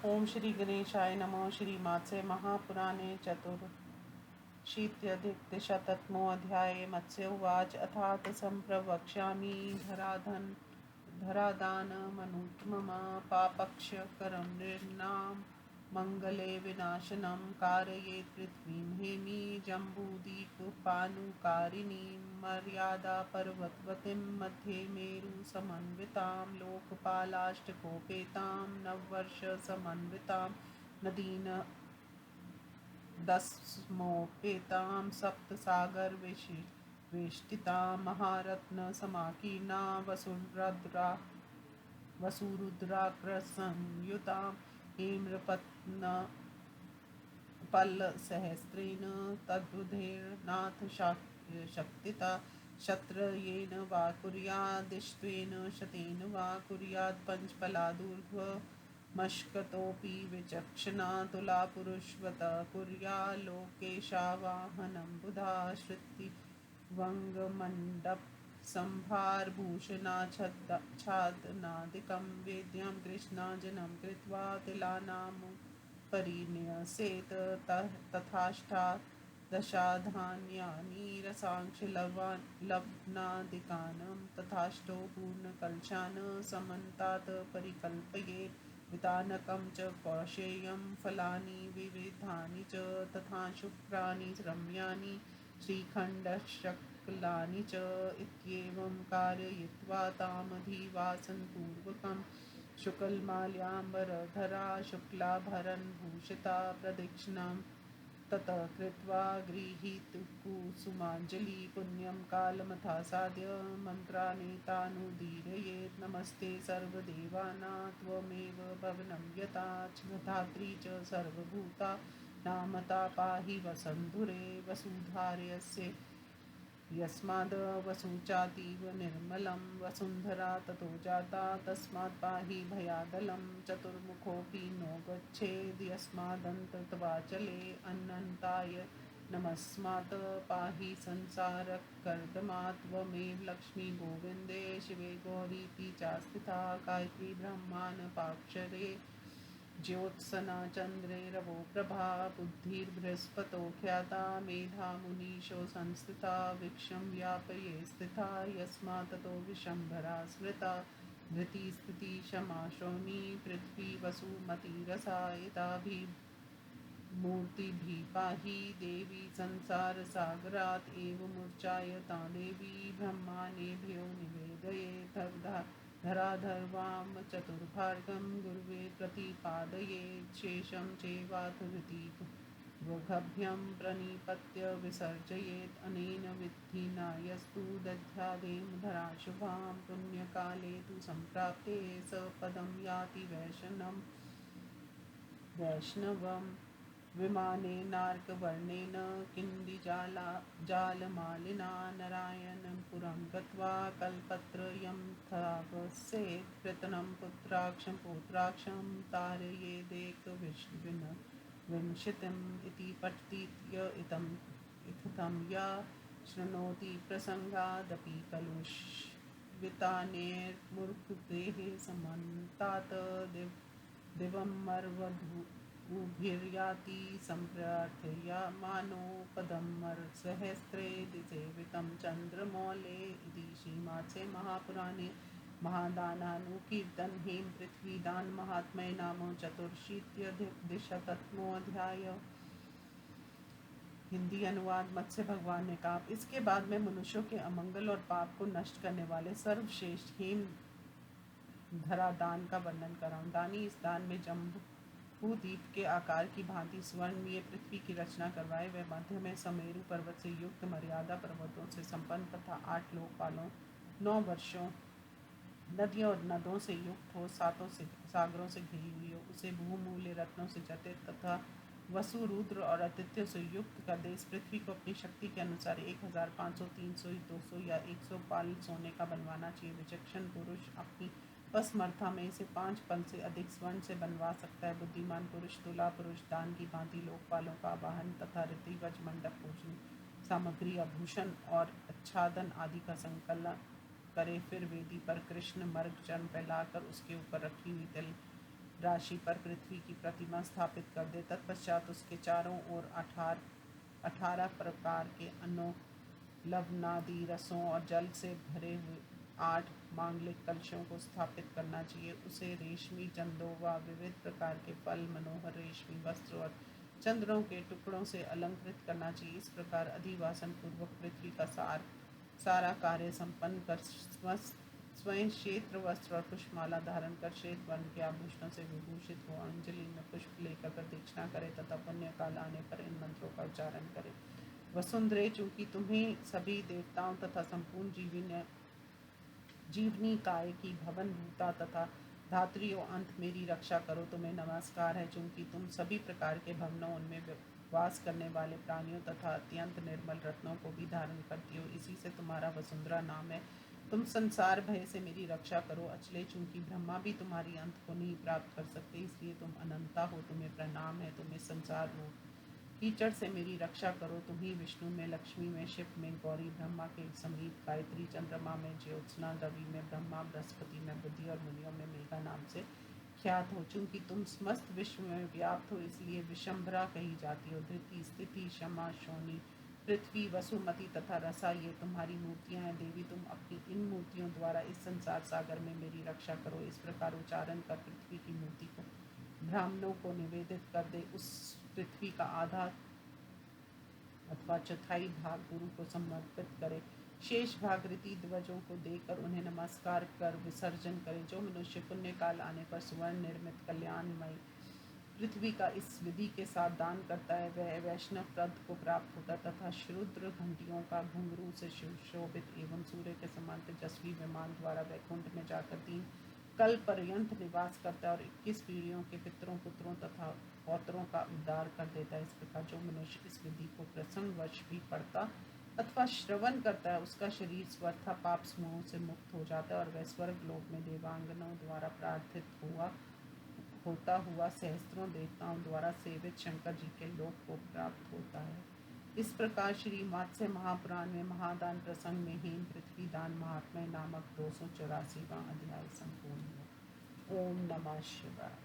ओम श्री गणेशाय नमः। श्रीमात्से महापुराणे चतुर्शीत्यधिकशततमोऽध्याये मत्स्य उवाच अथात सम्प्रवक्ष्यामि धरादानमनुत्तमं पापक्षयकरं नृणां मङ्गले विनाशनं कारयेत् पृथ्वीं हेमी जम्बूदीपपानुकारिणीं मर्यादापर्वतवतीं मध्ये मेरुसमन्वितां लोकपालाष्टकोपेतां नववर्षसमन्वितां नदीन् दस्मोपेतां सप्तसागरवेष्टितां महारत्नसमाकीर्णां वसुरुद्राकृसंयुतां हेम्रपत्नपल्लसहस्रेण तद्बुधेर्नाथ शक्तिता क्षत्रयेण वा कुर्यादिष्ट्वेन शतेन वा कुर्यात् पञ्चफलादूर्ध्वमश्कतोऽपि विचक्षणा तुलापुरुषवत् कुर्याल्लोकेशावाहनं बुधा श्रुतिभङ्गमण्डपसंभारभूषणाच्छादनादिकं वेद्यं कृष्णार्जनं कृत्वा तिलानामुपरिन्यसेत् तथाष्टादशाधान्यानि रसांशलवणादिकानं तथाष्टौ पूर्णकलशान् समन्तात् परिकल्पयेत् वितानकं च कौशेयं फलानि विविधानि च तथा शुक्राणि रम्यानि श्रीखण्डशक्लानि च इत्येवं कारयित्वा तामधिवासनपूर्वकं शुक्लमाल्याम्बरधरा शुक्लाभरणभूषिता प्रदक्षिणां ततः कृत्वा गृहीतकुसुमाञ्जलि पुण्यं कालमथासाद्य मन्त्रानेतानुदीरयेत् नमस्ते सर्वदेवानां त्वमेव भवनं यथा धात्री च सर्वभूता नामता पाहि वसन्धुरे वसुधार्यस्य यस्माद् वसुचातीव निर्मलं वसुन्धरा ततो जाता तस्मात् पाहि भयादलं चतुर्मुखोऽपि नो गच्छेद् यस्मादन्तत्वाचले अनन्ताय नमस्मात् पाहि संसारकर्दमात् त्वमेव लक्ष्मी गोविन्दे शिवे गौरीति चास्थिता गायत्री ब्रह्माण्डपाक्षरे ज्योत्सना चन्द्रे रवो प्रभा बुद्धिर्बृहस्पतो ख्याता मेधा मुनीशो संस्थिता विक्षं व्यापये स्थिता यस्मात् ततो विशम्भरा स्मृता धृतिस्थिति क्षमा शौनी पृथ्वी वसुमतिरसा एताभिर्मूर्तिभिः पाहि देवी संसारसागरात् एव मूर्छाय तां देवी ब्रह्माण्डेभ्यो निवेदये धराधर्वां चतुर्भागं गुरुवे प्रतिपादयेत् शेषं चैवाथ ऋतिगभ्यं प्रणिपत्य विसर्जयेत् अनेन विधिना यस्तु दध्यादें धराशुभां पुण्यकाले तु सम्प्राप्ते स पदं याति वैष्णवं विमानेनार्कवर्णेन किण्डिजालमालिना नारायणं पुरं गत्वा कल्पत्रयं थावसेत् प्रतनं पुत्राक्षं पौत्राक्षं तारयेदेकविंशतिम् इति पठतीत्य इत्थं या शृणोति प्रसङ्गादपि कलुषवितानेर्मुर्खुतेः समन्तात् दिवं मर्वधूभिर्याति सम्प्रार्थया पदमर्सहस्रे सेवितं चन्द्रमौले इति श्रीमात्से महापुराणे महादानानुकीर्तन हेम पृथ्वीदान महात्म्य नाम चतुर्शीत्यधिकशततमोऽध्याय। हिंदी अनुवाद। मत्स्य भगवान ने कहा, इसके बाद मैं मनुष्यों के अमंगल और पाप को नष्ट करने वाले सर्वश्रेष्ठ हेम धरादान का वर्णन कराऊं। दानी इस दान में जम्बूद्वीप के आकार की भांति स्वर्णीय पृथ्वी की रचना करवाए। वह मध्य में समेरु पर्वत से युक्त मर्यादा पर्वतों से संपन्न तथा 8 लोकपालों 9 वर्षों नदियों और नदों से युक्त हो, 7 सागरों से घिरी हुई हो, उसे बहुमूल्य रत्नों से जटित तथा वसु रुद्र और आदित्य से युक्त कर दे। इस पृथ्वी को अपनी शक्ति के अनुसार 1500, 300, 200 या 100 पाल सोने का बनवाना चाहिए। विचक्षण पुरुष अपनी असमर्था में इसे 5 पल से अधिक स्वर्ण से बनवा सकता है। बुद्धिमान पुरुष तुला पुरुष दान की भांति लोकपालों का वाहन तथा ऋतिवज मंडप पूजन सामग्री आभूषण और आच्छादन आदि का संकलन करे। फिर वेदी पर कृष्ण मर्ग चरण फैलाकर उसके ऊपर रखी हुई राशि पर पृथ्वी की प्रतिमा स्थापित कर दे। तत्पश्चात उसके चारों ओर 18 प्रकार के अन्नों, लवणादि रसों और जल से भरे हुए 8 मांगलिक कलशों को स्थापित करना चाहिए। उसे रेशमी चंदों व विविध प्रकार के फल, मनोहर रेशमी वस्त्र और चंद्रों के टुकड़ों से अलंकृत करना चाहिए। इस प्रकार अधिवासन पूर्वक पृथ्वी का सारा कार्य संपन्न कर स्वयं क्षेत्र वस्त्र और पुष्पमाला धारण कर श्वेत वर्ण के आभूषणों से विभूषित हो अंजलि में पुष्प लेकर प्रदक्षिणा करे तथा पुण्य काल आने पर इन मंत्रों का उच्चारण करे। वसुंधरे, चूंकि तुम्हें सभी देवताओं तथा संपूर्ण जीवनी काय की भवन भूता तथा धात्रियों अंत मेरी रक्षा करो, तुम्हें नमस्कार है। चूंकि तुम सभी प्रकार के भवनों, उनमें वास करने वाले प्राणियों तथा अत्यंत निर्मल रत्नों को भी धारण करती हो, इसी से तुम्हारा वसुंधरा नाम है। तुम संसार भय से मेरी रक्षा करो। अचले, चूंकि ब्रह्मा भी तुम्हारी अंत को नहीं प्राप्त कर सकते, इसलिए तुम अनंता हो, तुम्हें प्रणाम है। तुम्हें संसार रूप कीचड़ से मेरी रक्षा करो। तुम ही विष्णु में, लक्ष्मी में, शिव में गौरी, ब्रह्मा के समीप गायत्री, चंद्रमा में ज्योत्सना, रवि में ब्रह्मा, बृहस्पति में बुद्धि और मुनियों में मेघा नाम से ख्यात हो। चूंकि तुम समस्त विश्व में व्याप्त हो, इसलिए विशंभरा कही जाती हो। धृति, स्थिति, क्षमा, शोनी, पृथ्वी, वसुमती तथा रसा, ये तुम्हारी मूर्तियां हैं। देवी, तुम अपनी इन मूर्तियों द्वारा इस संसार सागर में मेरी रक्षा करो। इस प्रकार उच्चारण कर पृथ्वी की मूर्ति को ब्राह्मणों को निवेदित कर दे। उस पृथ्वी का आधा अथवा चौथाई भाग गुरु को समर्पित करे। शेष भाग रीति ध्वजों को देकर उन्हें नमस्कार कर विसर्जन करे। जो मनुष्य पुण्य काल आने पर सुवर्ण निर्मित कल्याणमय पृथ्वी का इस विधि के साथ दान करता है, वह वैष्णव पद को प्राप्त होता तथा शुद्र घंटियों का घुंघरू से सुशोभित एवं सूर्य के समान तेजस्वी विमान द्वारा वैकुंठ में जाकर 3 कल पर्यंत निवास करता है और 21 पीढ़ियों के पितरों, पुत्रों तथा पौत्रों का उद्धार कर देता है। इस प्रकार जो मनुष्य इस विधि को प्रसंगवश भी पढ़ता अथवा श्रवण करता है, उसका शरीर स्वतः पाप समूह से मुक्त हो जाता है और वह स्वर्ग लोक में देवांगनों द्वारा प्रार्थित होता हुआ सहस्त्रों देवताओं द्वारा सेवित शंकर जी के लोक को प्राप्त होता है। इस प्रकार श्री मत्स्य महापुराण में महादान प्रसंग में हेम पृथ्वी दान महात्म्य नामक 284वां अध्याय संपूर्ण हुआ। ओम नमः शिवाय।